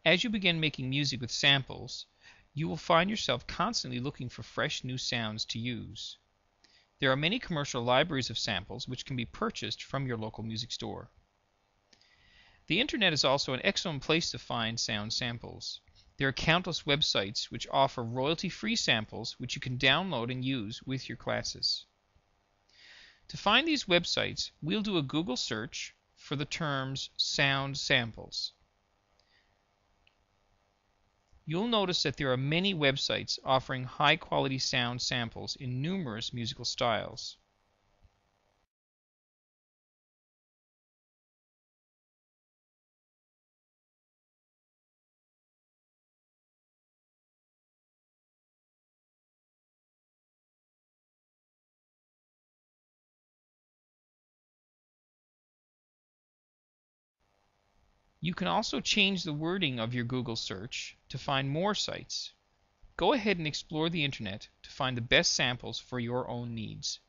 As you begin making music with samples, you will find yourself constantly looking for fresh new sounds to use. There are many commercial libraries of samples which can be purchased from your local music store. The internet is also an excellent place to find sound samples. There are countless websites which offer royalty-free samples which you can download and use with your classes. To find these websites, we'll do a Google search for the terms sound samples. You'll notice that there are many websites offering high-quality sound samples in numerous musical styles. You can also change the wording of your Google search to find more sites. Go ahead and explore the internet to find the best samples for your own needs.